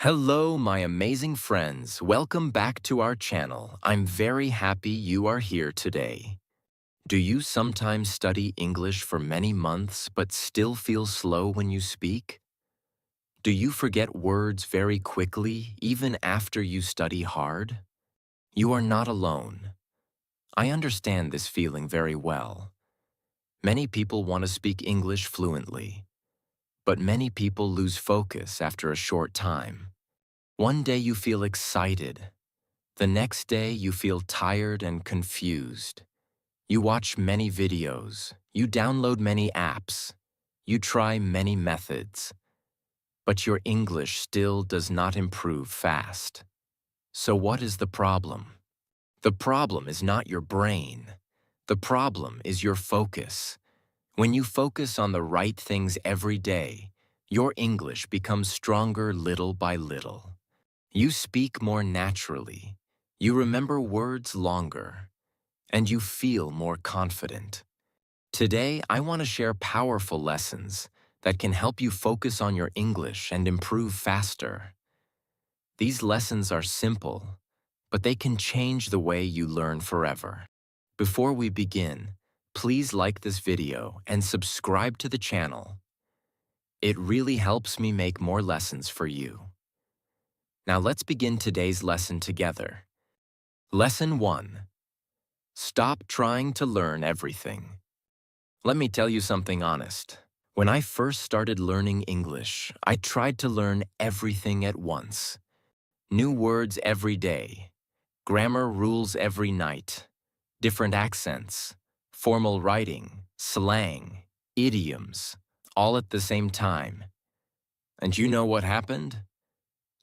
Hello, my amazing friends. Welcome back to our channel. I'm very happy you are here today. Do you sometimes study English for many months but still feel slow when you speak? Do you forget words very quickly even after you study hard? You are not alone. I understand this feeling very well. Many people want to speak English fluently, but many people lose focus after a short time. One day you feel excited. The next day, you feel tired and confused. You watch many videos, you download many apps, you try many methods, but your English still does not improve fast. So what is the problem? The problem is not your brain. The problem is your focus. When you focus on the right things every day, your English becomes stronger little by little. You speak more naturally. You remember words longer, and you feel more confident. Today, I want to share powerful lessons that can help you focus on your English and improve faster. These lessons are simple, but they can change the way you learn forever. Before we begin, please like this video and subscribe to the channel. It really helps me make more lessons for you. Now let's begin today's lesson together. Lesson 1. Stop trying to learn everything. Let me tell you something honest. When I first started learning English, I tried to learn everything at once. New words every day, grammar rules every night, different accents, formal writing, slang, idioms, all at the same time. And you know what happened?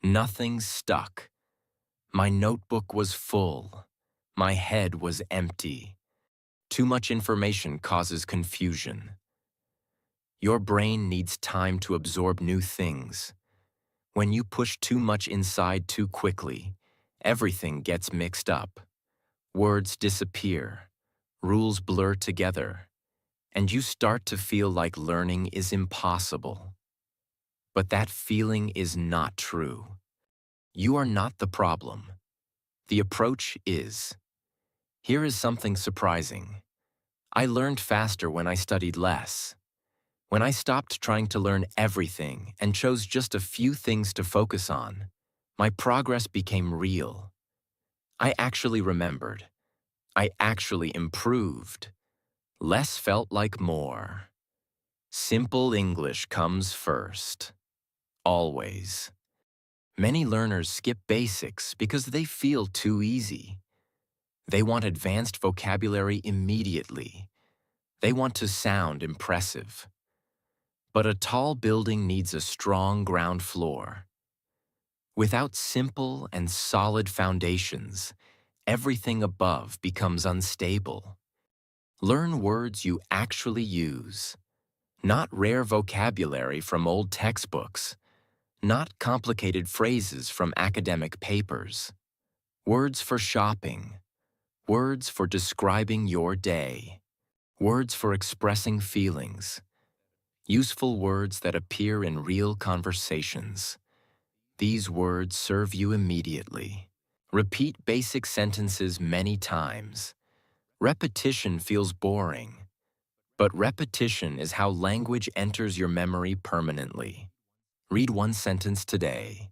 Nothing stuck. My notebook was full. My head was empty. Too much information causes confusion. Your brain needs time to absorb new things. When you push too much inside too quickly, everything gets mixed up. Words disappear, rules blur together, and you start to feel like learning is impossible. But that feeling is not true. You are not the problem. The approach is. Here is something surprising. I learned faster when I studied less. When I stopped trying to learn everything and chose just a few things to focus on, my progress became real. I actually remembered. I actually improved. Less felt like more. Simple English comes first. Always. Many learners skip basics because they feel too easy. They want advanced vocabulary immediately. They want to sound impressive. But a tall building needs a strong ground floor. Without simple and solid foundations, everything above becomes unstable. Learn words you actually use, not rare vocabulary from old textbooks, not complicated phrases from academic papers. Words for shopping, words for describing your day, words for expressing feelings, useful words that appear in real conversations. These words serve you immediately. Repeat basic sentences many times. Repetition feels boring, but repetition is how language enters your memory permanently. Read one sentence today.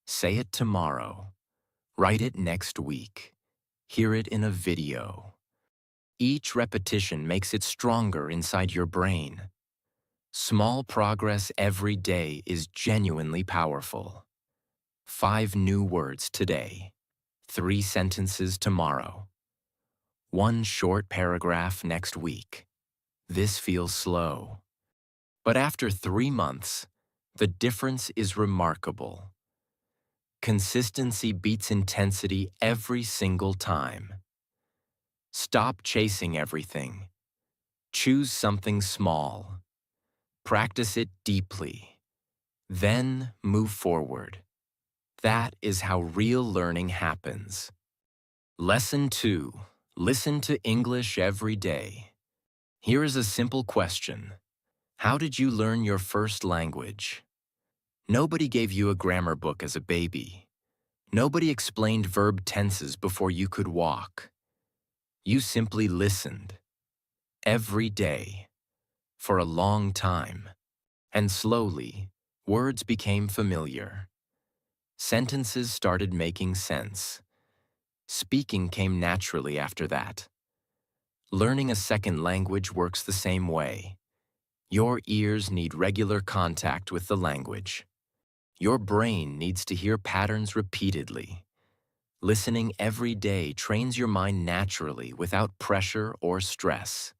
Say it tomorrow. Write it next week. Hear it in a video. Each repetition makes it stronger inside your brain. Small progress every day is genuinely powerful. 5 new words today. 3 sentences tomorrow. 1 short paragraph next week. This feels slow. But after 3 months, the difference is remarkable. Consistency beats intensity every single time. Stop chasing everything. Choose something small. Practice it deeply. Then move forward. That is how real learning happens. Lesson 2. Listen to English every day. Here is a simple question. How did you learn your first language? Nobody gave you a grammar book as a baby. Nobody explained verb tenses before you could walk. You simply listened. Every day. For a long time. And slowly, words became familiar. Sentences started making sense. Speaking came naturally after that. Learning a second language works the same way. Your ears need regular contact with the language. Your brain needs to hear patterns repeatedly. Listening every day trains your mind naturally without pressure or stress.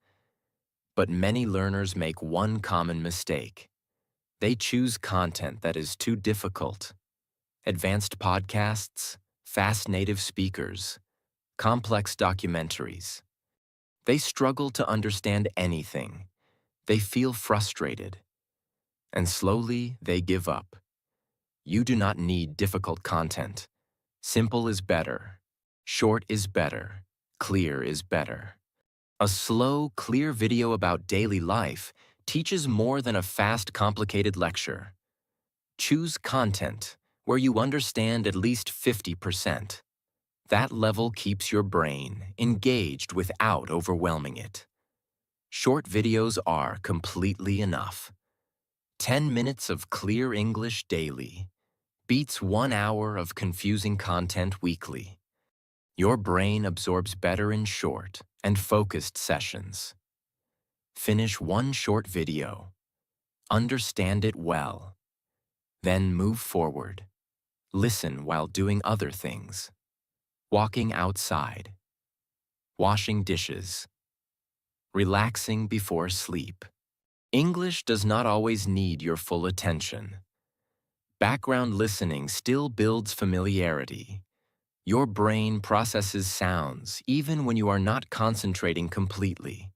But many learners make one common mistake. They choose content that is too difficult. Advanced podcasts, fast native speakers, complex documentaries. They struggle to understand anything. They feel frustrated. And slowly, they give up. You do not need difficult content. Simple is better. Short is better. Clear is better. A slow, clear video about daily life teaches more than a fast, complicated lecture. Choose content where you understand at least 50%. That level keeps your brain engaged without overwhelming it. Short videos are completely enough. 10 minutes of clear English daily beats 1 hour of confusing content weekly. Your brain absorbs better in short and focused sessions. Finish one short video. Understand it well. Then move forward. Listen while doing other things. Walking outside. Washing dishes. Relaxing before sleep. English does not always need your full attention. Background listening still builds familiarity. Your brain processes sounds even when you are not concentrating completely.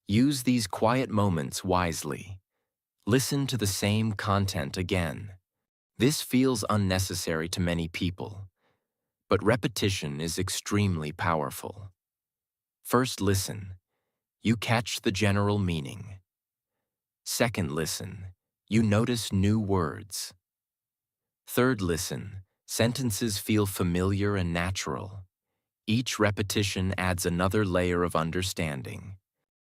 Use these quiet moments wisely. Listen to the same content again. This feels unnecessary to many people, but repetition is extremely powerful. First listen. You catch the general meaning. Second listen. You notice new words. Third listen. Sentences feel familiar and natural. Each repetition adds another layer of understanding.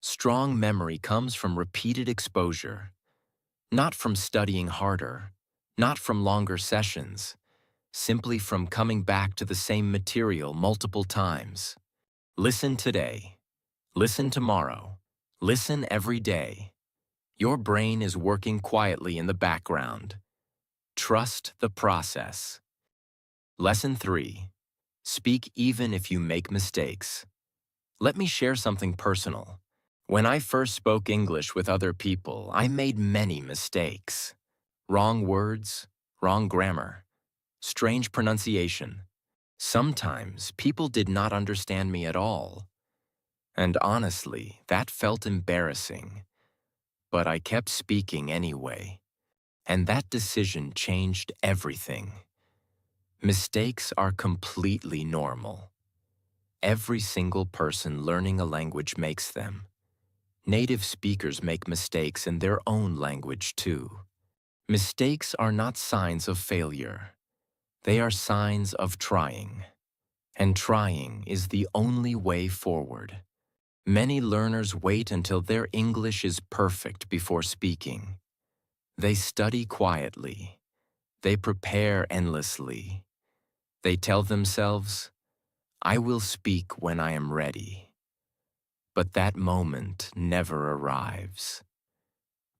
Strong memory comes from repeated exposure, not from studying harder, not from longer sessions, simply from coming back to the same material multiple times. Listen today. Listen tomorrow. Listen every day. Your brain is working quietly in the background. Trust the process. Lesson 3. Speak even if you make mistakes. Let me share something personal. When I first spoke English with other people, I made many mistakes. Wrong words, wrong grammar, strange pronunciation. Sometimes people did not understand me at all. And honestly, that felt embarrassing. But I kept speaking anyway. And that decision changed everything. Mistakes are completely normal. Every single person learning a language makes them. Native speakers make mistakes in their own language too. Mistakes are not signs of failure. They are signs of trying. And trying is the only way forward. Many learners wait until their English is perfect before speaking. They study quietly. They prepare endlessly. They tell themselves, "I will speak when I am ready." But that moment never arrives.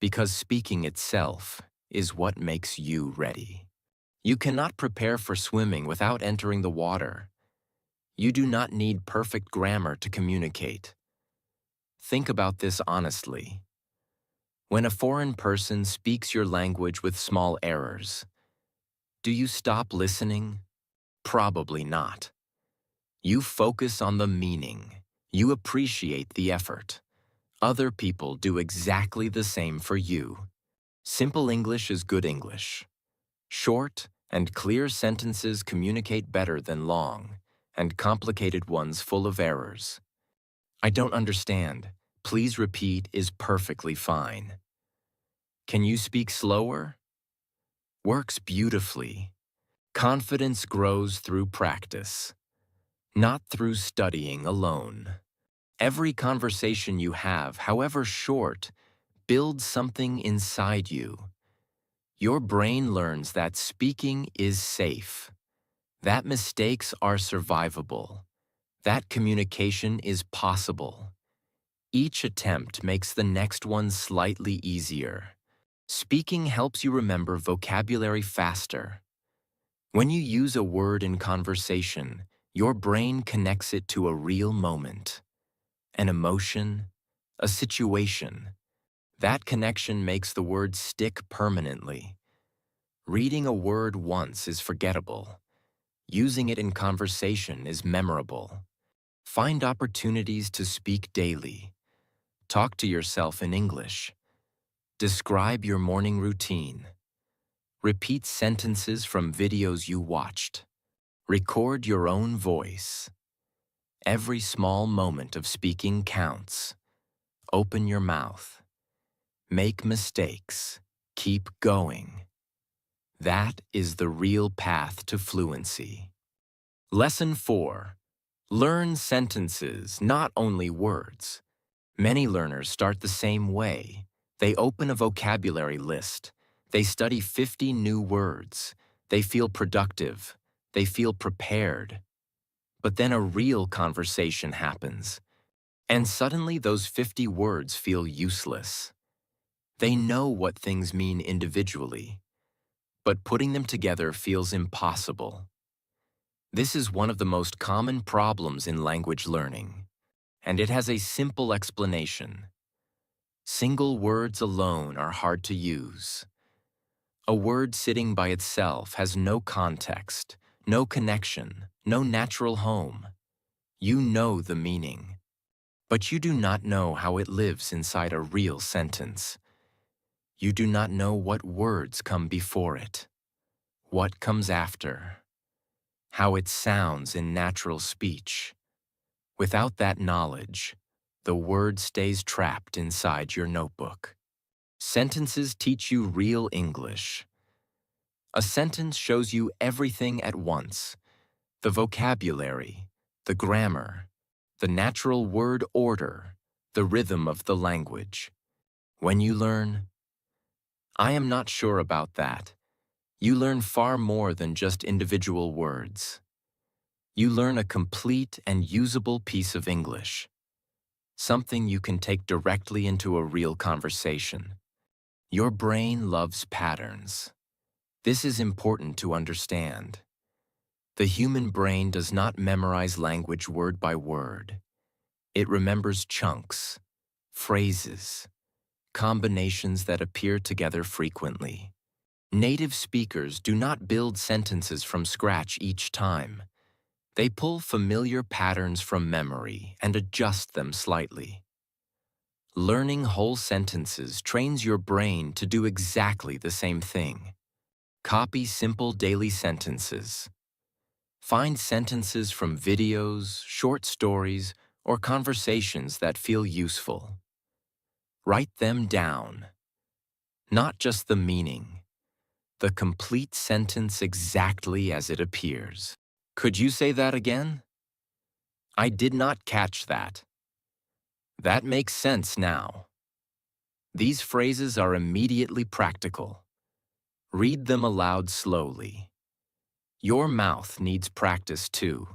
Because speaking itself is what makes you ready. You cannot prepare for swimming without entering the water. You do not need perfect grammar to communicate. Think about this honestly. When a foreign person speaks your language with small errors, do you stop listening? Probably not. You focus on the meaning. You appreciate the effort. Other people do exactly the same for you. Simple English is good English. Short and clear sentences communicate better than long, and complicated ones full of errors. "I don't understand. Please repeat" is perfectly fine. Can you speak slower? works beautifully. Confidence grows through practice, not through studying alone. Every conversation you have, however short, builds something inside you. Your brain learns that speaking is safe, that mistakes are survivable, that communication is possible. Each attempt makes the next one slightly easier. Speaking helps you remember vocabulary faster. When you use a word in conversation, your brain connects it to a real moment, an emotion, a situation. That connection makes the word stick permanently. Reading a word once is forgettable. Using it in conversation is memorable. Find opportunities to speak daily. Talk to yourself in English. Describe your morning routine. Repeat sentences from videos you watched. Record your own voice. Every small moment of speaking counts. Open your mouth. Make mistakes. Keep going. That is the real path to fluency. Lesson 4. Learn sentences, not only words. Many learners start the same way. They open a vocabulary list. They study 50 new words. They feel productive. They feel prepared. But then a real conversation happens. And suddenly those 50 words feel useless. They know what things mean individually, but putting them together feels impossible. This is one of the most common problems in language learning, and it has a simple explanation. Single words alone are hard to use. A word sitting by itself has no context, no connection, no natural home. You know the meaning, but you do not know how it lives inside a real sentence. You do not know what words come before it, what comes after, how it sounds in natural speech. Without that knowledge, the word stays trapped inside your notebook. Sentences teach you real English. A sentence shows you everything at once: the vocabulary, the grammar, the natural word order, the rhythm of the language. When you learn, I am not sure about that, you learn far more than just individual words. You learn a complete and usable piece of English, something you can take directly into a real conversation. Your brain loves patterns. This is important to understand. The human brain does not memorize language word by word. It remembers chunks, phrases, combinations that appear together frequently. Native speakers do not build sentences from scratch each time. They pull familiar patterns from memory and adjust them slightly. Learning whole sentences trains your brain to do exactly the same thing. Copy simple daily sentences. Find sentences from videos, short stories, or conversations that feel useful. Write them down. Not just the meaning, the complete sentence exactly as it appears. Could you say that again? I did not catch that. That makes sense now. These phrases are immediately practical. Read them aloud slowly. Your mouth needs practice too.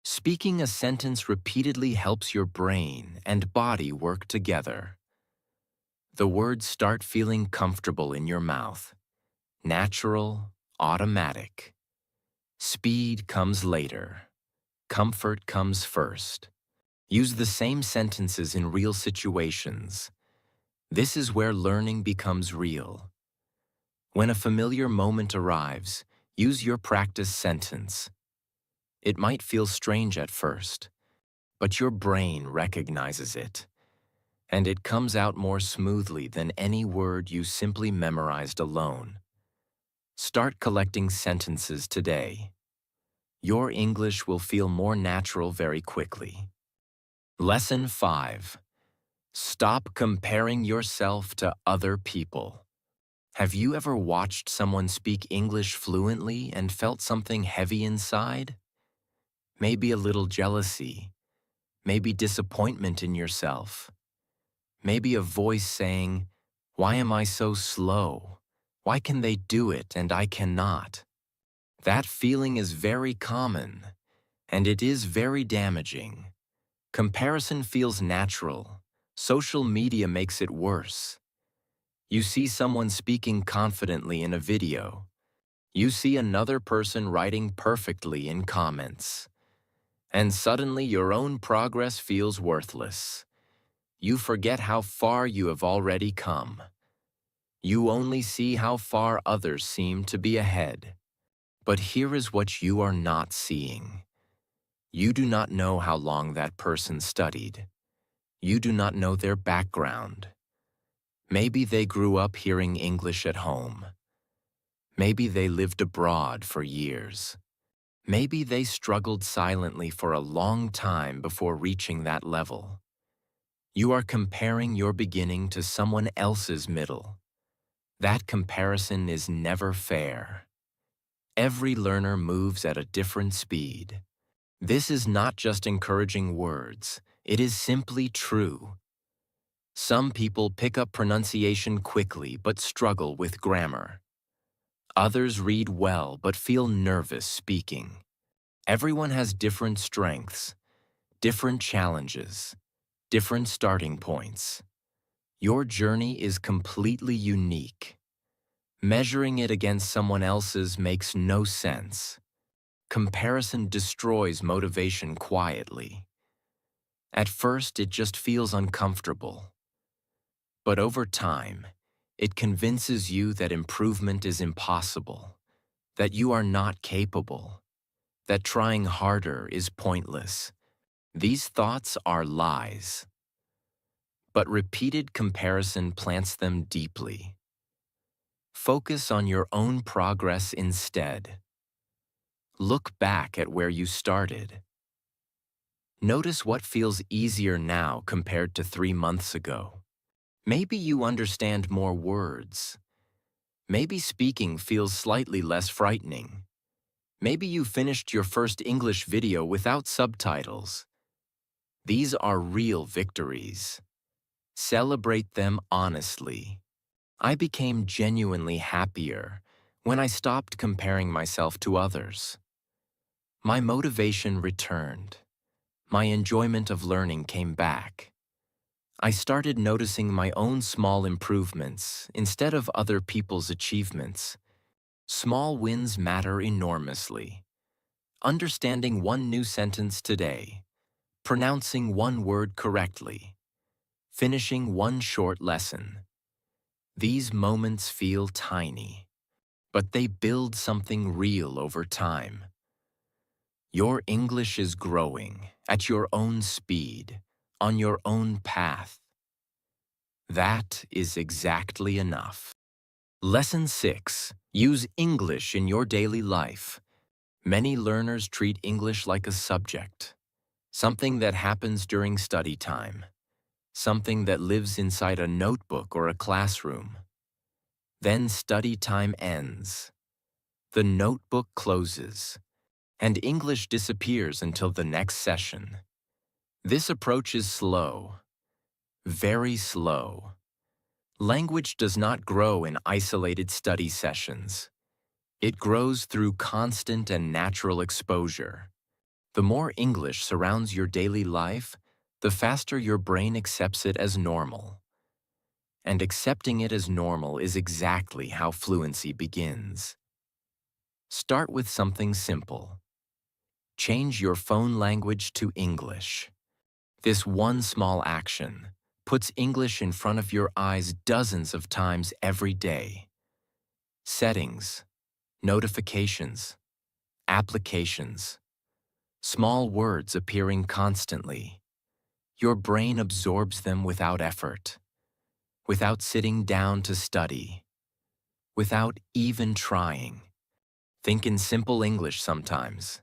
Speaking a sentence repeatedly helps your brain and body work together. The words start feeling comfortable in your mouth. Natural, automatic. Speed comes later. Comfort comes first. Use the same sentences in real situations. This is where learning becomes real. When a familiar moment arrives, use your practice sentence. It might feel strange at first, but your brain recognizes it, and it comes out more smoothly than any word you simply memorized alone. Start collecting sentences today. Your English will feel more natural very quickly. Lesson 5. Stop comparing yourself to other people. Have you ever watched someone speak English fluently and felt something heavy inside? Maybe a little jealousy, maybe disappointment in yourself, maybe a voice saying, "Why am I so slow? Why can they do it and I cannot?" That feeling is very common, and it is very damaging. Comparison feels natural. Social media makes it worse. You see someone speaking confidently in a video. You see another person writing perfectly in comments. And suddenly your own progress feels worthless. You forget how far you have already come. You only see how far others seem to be ahead. But here is what you are not seeing. You do not know how long that person studied. You do not know their background. Maybe they grew up hearing English at home. Maybe they lived abroad for years. Maybe they struggled silently for a long time before reaching that level. You are comparing your beginning to someone else's middle. That comparison is never fair. Every learner moves at a different speed. This is not just encouraging words, it is simply true. Some people pick up pronunciation quickly but struggle with grammar. Others read well but feel nervous speaking. Everyone has different strengths, different challenges, different starting points. Your journey is completely unique. Measuring it against someone else's makes no sense. Comparison destroys motivation quietly. At first, it just feels uncomfortable. But over time, it convinces you that improvement is impossible, that you are not capable, that trying harder is pointless. These thoughts are lies. But repeated comparison plants them deeply. Focus on your own progress instead. Look back at where you started. Notice what feels easier now compared to 3 months ago. Maybe you understand more words. Maybe speaking feels slightly less frightening. Maybe you finished your first English video without subtitles. These are real victories. Celebrate them honestly. I became genuinely happier when I stopped comparing myself to others. My motivation returned. My enjoyment of learning came back. I started noticing my own small improvements instead of other people's achievements. Small wins matter enormously. Understanding one new sentence today, pronouncing one word correctly, finishing one short lesson. These moments feel tiny, but they build something real over time. Your English is growing at your own speed, on your own path. That is exactly enough. Lesson 6. Use English in your daily life. Many learners treat English like a subject, something that happens during study time, something that lives inside a notebook or a classroom. Then study time ends. The notebook closes, and English disappears until the next session. This approach is slow, very slow. Language does not grow in isolated study sessions. It grows through constant and natural exposure. The more English surrounds your daily life, the faster your brain accepts it as normal. And accepting it as normal is exactly how fluency begins. Start with something simple. Change your phone language to English. This one small action puts English in front of your eyes dozens of times every day. Settings, notifications, applications, small words appearing constantly. Your brain absorbs them without effort, without sitting down to study, without even trying. Think in simple English sometimes.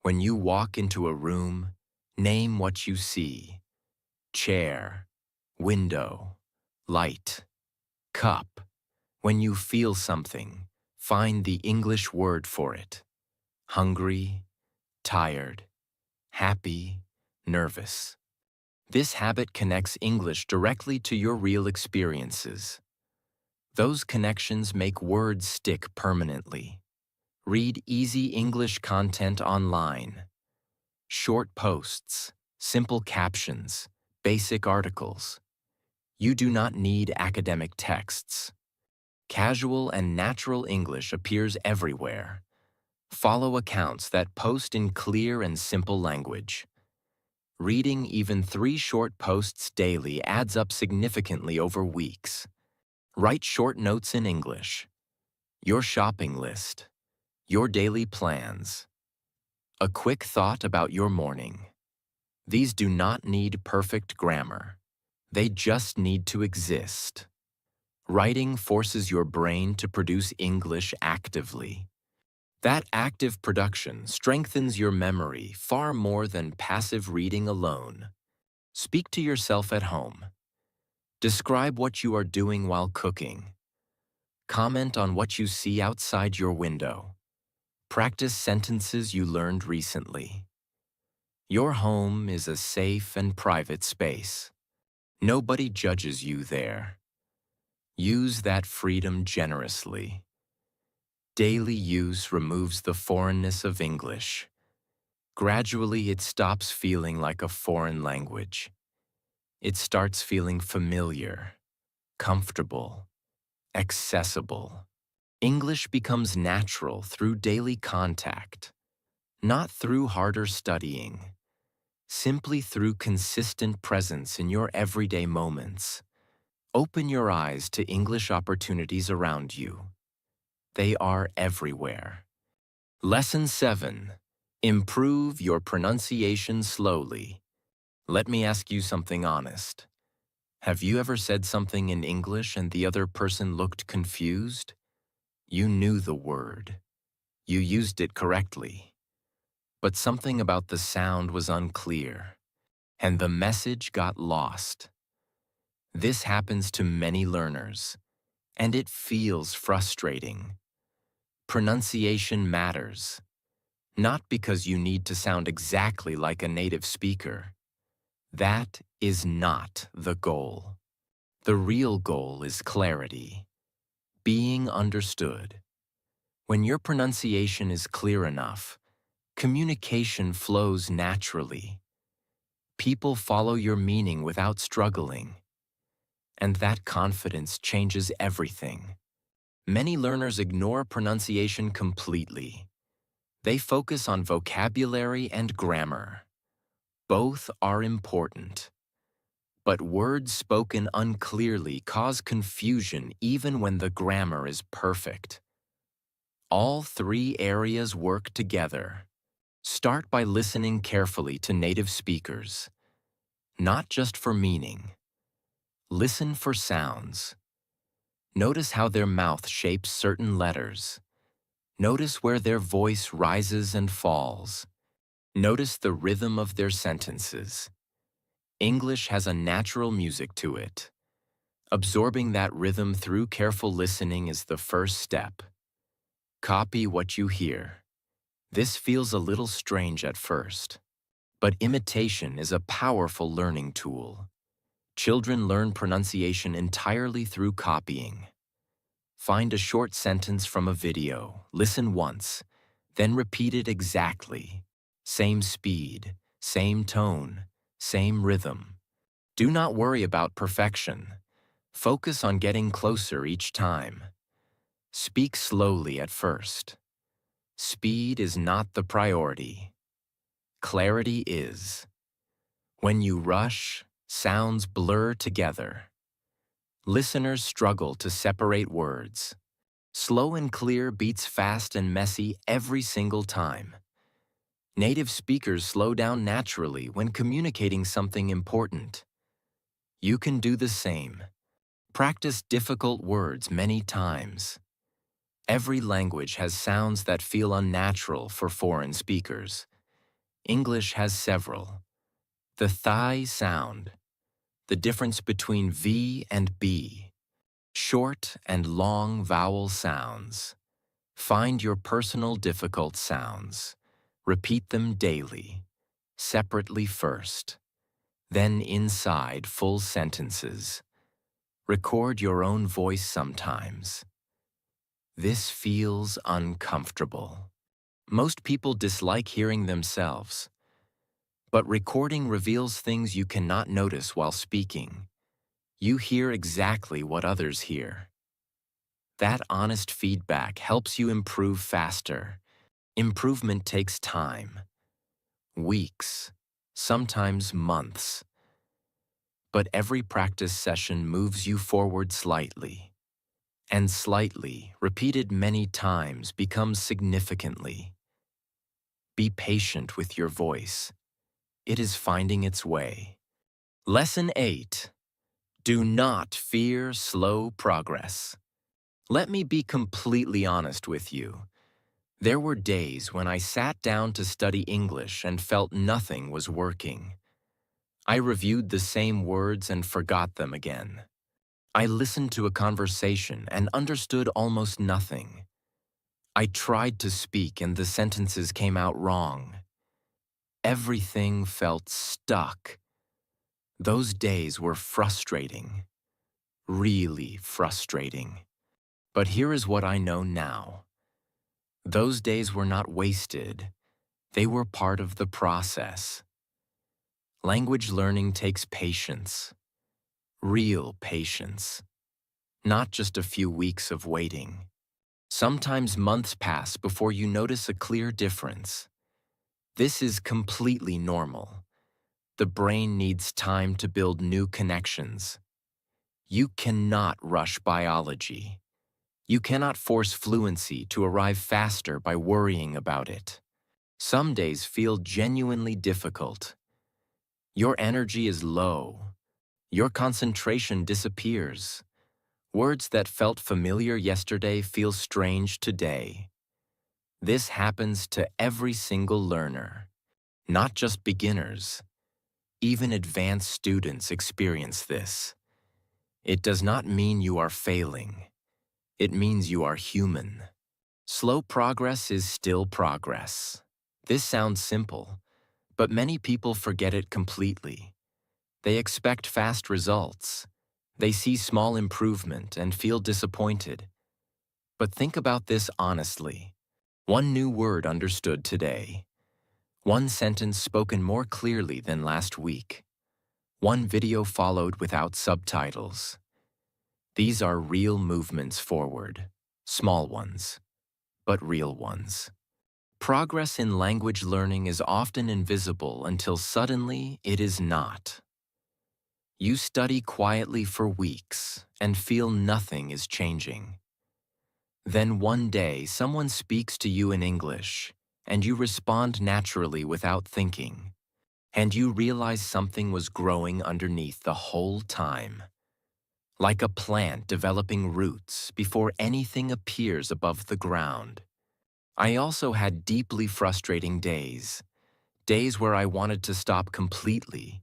When you walk into a room, name what you see. Chair, window, light, cup. When you feel something, find the English word for it. Hungry, tired, happy, nervous. This habit connects English directly to your real experiences. Those connections make words stick permanently. Read easy English content online. Short posts, simple captions, basic articles. You do not need academic texts. Casual and natural English appears everywhere. Follow accounts that post in clear and simple language. Reading even 3 short posts daily adds up significantly over weeks. Write short notes in English. Your shopping list. Your daily plans. A quick thought about your morning. These do not need perfect grammar. They just need to exist. Writing forces your brain to produce English actively. That active production strengthens your memory far more than passive reading alone. Speak to yourself at home. Describe what you are doing while cooking. Comment on what you see outside your window. Practice sentences you learned recently. Your home is a safe and private space. Nobody judges you there. Use that freedom generously. Daily use removes the foreignness of English. Gradually, it stops feeling like a foreign language. It starts feeling familiar, comfortable, accessible. English becomes natural through daily contact, not through harder studying, simply through consistent presence in your everyday moments. Open your eyes to English opportunities around you. They are everywhere. Lesson 7. Improve your pronunciation slowly. Let me ask you something honest. Have you ever said something in English and the other person looked confused? You knew the word. You used it correctly. But something about the sound was unclear, and the message got lost. This happens to many learners, and it feels frustrating. Pronunciation matters, not because you need to sound exactly like a native speaker. That is not the goal. The real goal is clarity, being understood. When your pronunciation is clear enough, communication flows naturally. People follow your meaning without struggling, and that confidence changes everything. Many learners ignore pronunciation completely. They focus on vocabulary and grammar. Both are important. But words spoken unclearly cause confusion even when the grammar is perfect. All 3 areas work together. Start by listening carefully to native speakers, not just for meaning. Listen for sounds. Notice how their mouth shapes certain letters. Notice where their voice rises and falls. Notice the rhythm of their sentences. English has a natural music to it. Absorbing that rhythm through careful listening is the first step. Copy what you hear. This feels a little strange at first, but imitation is a powerful learning tool. Children learn pronunciation entirely through copying. Find a short sentence from a video, listen once, then repeat it exactly. Same speed, same tone, same rhythm. Do not worry about perfection. Focus on getting closer each time. Speak slowly at first. Speed is not the priority. Clarity is. When you rush, sounds blur together. Listeners struggle to separate words. Slow and clear beats fast and messy every single time. Native speakers slow down naturally when communicating something important. You can do the same. Practice difficult words many times. Every language has sounds that feel unnatural for foreign speakers. English has several. The thigh sound, the difference between V and B, Short and long vowel sounds. Find your personal difficult sounds. Repeat them daily, separately first, then inside full sentences. Record your own voice sometimes. This feels uncomfortable. Most people dislike hearing themselves, but recording reveals things you cannot notice while speaking. You hear exactly what others hear. That honest feedback helps you improve faster. Improvement takes time, weeks, sometimes months. But every practice session moves you forward slightly. And slightly, repeated many times, becomes significantly. Be patient with your voice. It is finding its way. Lesson 8. Do not fear slow progress. Let me be completely honest with you. There were days when I sat down to study English and felt nothing was working. I reviewed the same words and forgot them again. I listened to a conversation and understood almost nothing. I tried to speak and the sentences came out wrong. Everything felt stuck. Those days were frustrating, really frustrating. But here is what I know now. Those days were not wasted. They were part of the process. Language learning takes patience, real patience, not just a few weeks of waiting. Sometimes months pass before you notice a clear difference. This is completely normal. The brain needs time to build new connections. You cannot rush biology. You cannot force fluency to arrive faster by worrying about it. Some days feel genuinely difficult. Your energy is low. Your concentration disappears. Words that felt familiar yesterday feel strange today. This happens to every single learner, not just beginners. Even advanced students experience this. It does not mean you are failing. It means you are human. Slow progress is still progress. This sounds simple, but many people forget it completely. They expect fast results. They see small improvement and feel disappointed. But think about this honestly. One new word understood today. One sentence spoken more clearly than last week. One video followed without subtitles. These are real movements forward. Small ones, but real ones. Progress in language learning is often invisible until suddenly it is not. You study quietly for weeks and feel nothing is changing. Then one day someone speaks to you in English and you respond naturally without thinking. And you realize something was growing underneath the whole time. Like a plant developing roots before anything appears above the ground. I also had deeply frustrating days. Days where I wanted to stop completely.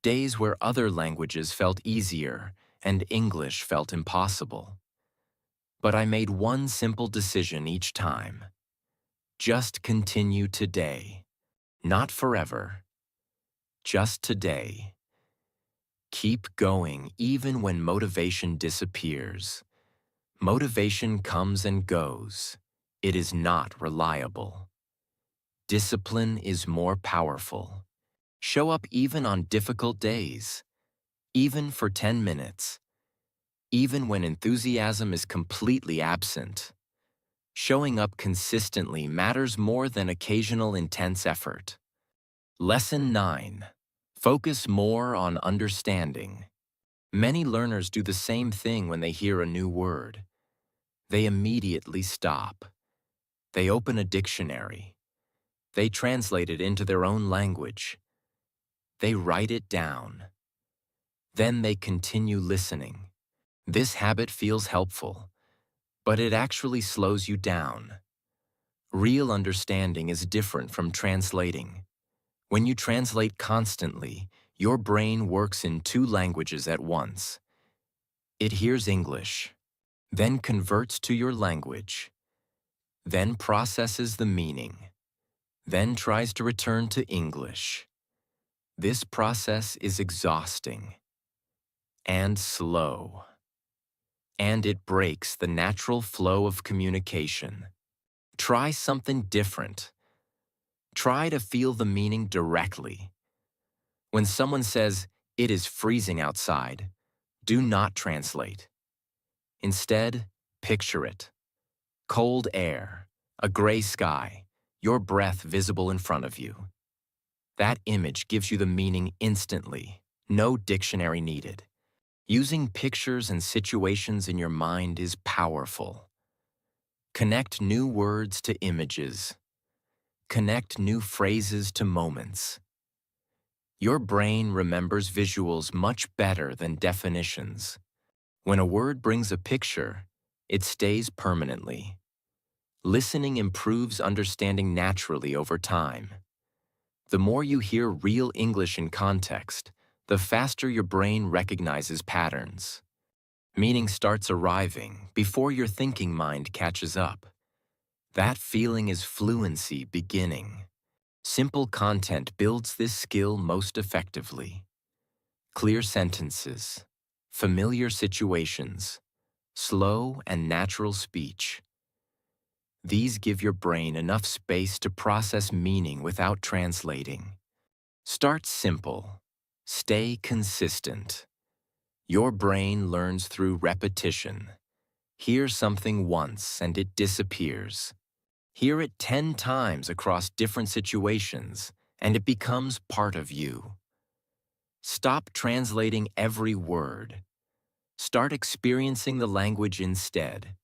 Days where other languages felt easier and English felt impossible. But I made one simple decision each time. Just continue today. Not forever. Just today. Keep going even when motivation disappears. Motivation comes and goes. It is not reliable. Discipline is more powerful. Show up even on difficult days, even for 10 minutes, even when enthusiasm is completely absent. Showing up consistently matters more than occasional intense effort. Lesson 9. Focus more on understanding. Many learners do the same thing when they hear a new word. They immediately stop. They open a dictionary. They translate it into their own language. They write it down. Then they continue listening. This habit feels helpful, but it actually slows you down. Real understanding is different from translating. When you translate constantly, your brain works in two languages at once. It hears English, then converts to your language, then processes the meaning, then tries to return to English. This process is exhausting and slow, and it breaks the natural flow of communication. Try something different. Try to feel the meaning directly. When someone says, "It is freezing outside," do not translate. Instead, picture it. Cold air, a gray sky, your breath visible in front of you. That image gives you the meaning instantly, no dictionary needed. Using pictures and situations in your mind is powerful. Connect new words to images. Connect new phrases to moments. Your brain remembers visuals much better than definitions. When a word brings a picture, it stays permanently. Listening improves understanding naturally over time. The more you hear real English in context, the faster your brain recognizes patterns. Meaning starts arriving before your thinking mind catches up. That feeling is fluency beginning. Simple content builds this skill most effectively. Clear sentences, familiar situations, slow and natural speech. These give your brain enough space to process meaning without translating. Start simple. Stay consistent. Your brain learns through repetition. Hear something once and it disappears. Hear it 10 times across different situations and it becomes part of you. Stop translating every word. Start experiencing the language instead.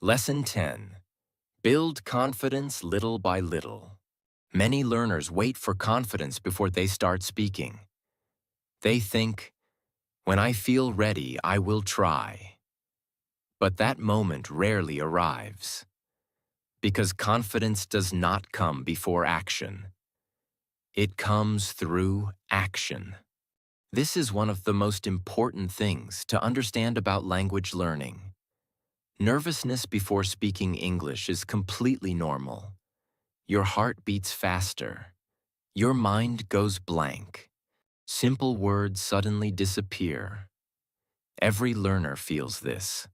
Lesson 10. Build confidence little by little. Many learners wait for confidence before they start speaking. They think, "When I feel ready, I will try." But that moment rarely arrives, because confidence does not come before action. It comes through action. This is one of the most important things to understand about language learning. Nervousness before speaking English is completely normal. Your heart beats faster. Your mind goes blank. Simple words suddenly disappear. Every learner feels this.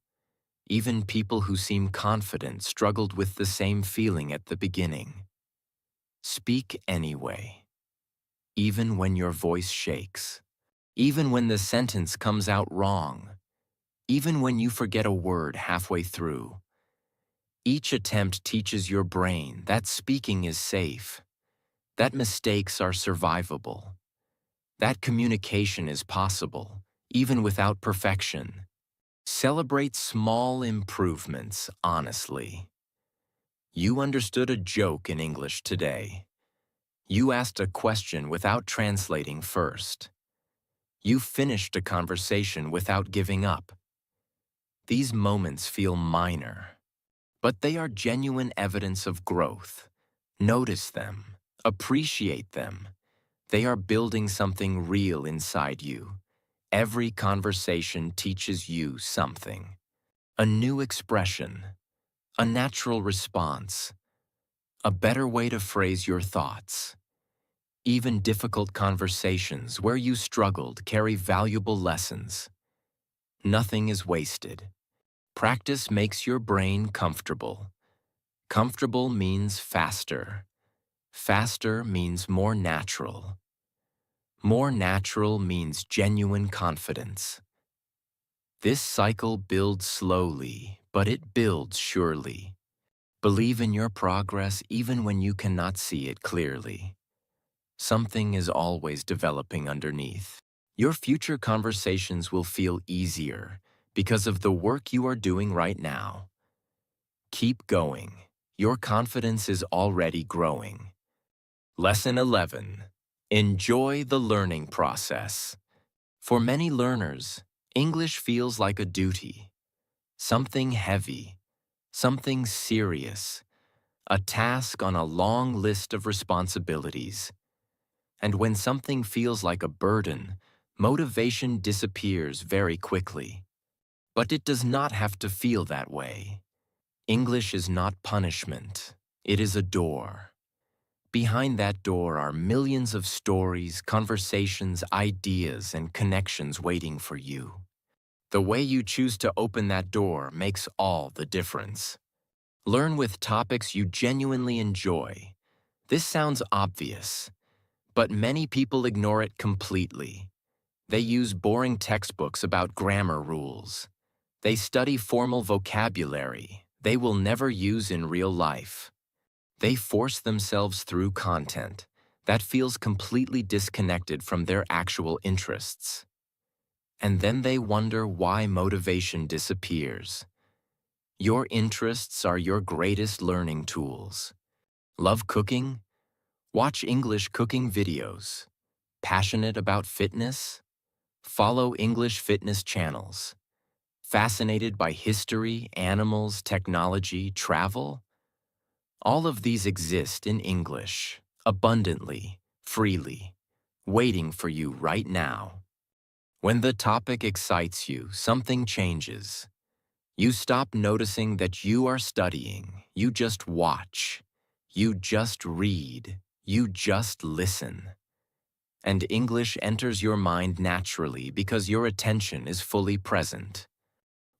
Even people who seem confident struggled with the same feeling at the beginning. Speak anyway, even when your voice shakes, even when the sentence comes out wrong, even when you forget a word halfway through. Each attempt teaches your brain that speaking is safe, that mistakes are survivable, that communication is possible, even without perfection. Celebrate small improvements honestly. You understood a joke in English today. You asked a question without translating first. You finished a conversation without giving up. These moments feel minor, but they are genuine evidence of growth. Notice them, appreciate them. They are building something real inside you. Every conversation teaches you something. A new expression, a natural response, a better way to phrase your thoughts. Even difficult conversations where you struggled carry valuable lessons. Nothing is wasted. Practice makes your brain comfortable. Comfortable means faster. Faster means more natural. More natural means genuine confidence. This cycle builds slowly, but it builds surely. Believe in your progress even when you cannot see it clearly. Something is always developing underneath. Your future conversations will feel easier because of the work you are doing right now. Keep going. Your confidence is already growing. Lesson 11. Enjoy the learning process. For many learners, English feels like a duty, something heavy, something serious, a task on a long list of responsibilities. And when something feels like a burden, motivation disappears very quickly. But it does not have to feel that way. English is not punishment. It is a door. Behind that door are millions of stories, conversations, ideas, and connections waiting for you. The way you choose to open that door makes all the difference. Learn with topics you genuinely enjoy. This sounds obvious, but many people ignore it completely. They use boring textbooks about grammar rules. They study formal vocabulary they will never use in real life. They force themselves through content that feels completely disconnected from their actual interests. And then they wonder why motivation disappears. Your interests are your greatest learning tools. Love cooking? Watch English cooking videos. Passionate about fitness? Follow English fitness channels. Fascinated by history, animals, technology, travel? All of these exist in English, abundantly, freely, waiting for you right now. When the topic excites you, something changes. You stop noticing that you are studying. You just watch. You just read. You just listen. And English enters your mind naturally because your attention is fully present.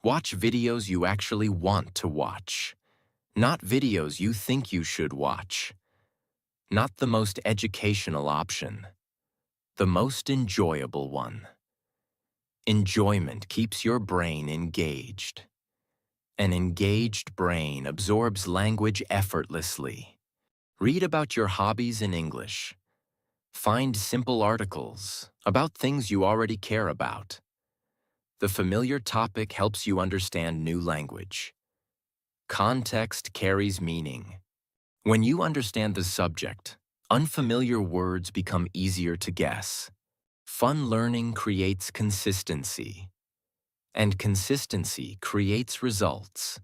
Watch videos you actually want to watch, not videos you think you should watch. Not the most educational option, the most enjoyable one. Enjoyment keeps your brain engaged. An engaged brain absorbs language effortlessly. Read about your hobbies in English. Find simple articles about things you already care about. The familiar topic helps you understand new language. Context carries meaning. When you understand the subject, unfamiliar words become easier to guess. Fun learning creates consistency, and consistency creates results.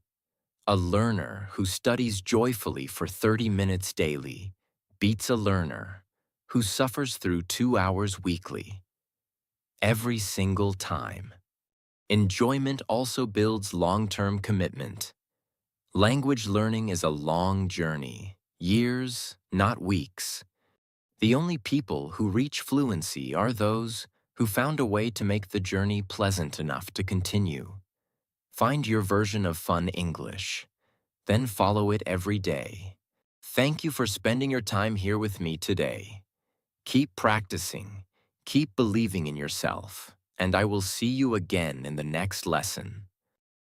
A learner who studies joyfully for 30 minutes daily beats a learner who suffers through 2 hours weekly. Every single time. Enjoyment also builds long-term commitment. Language learning is a long journey, years, not weeks. The only people who reach fluency are those who found a way to make the journey pleasant enough to continue. Find your version of fun English, then follow it every day. Thank you for spending your time here with me today. Keep practicing, keep believing in yourself, and I will see you again in the next lesson.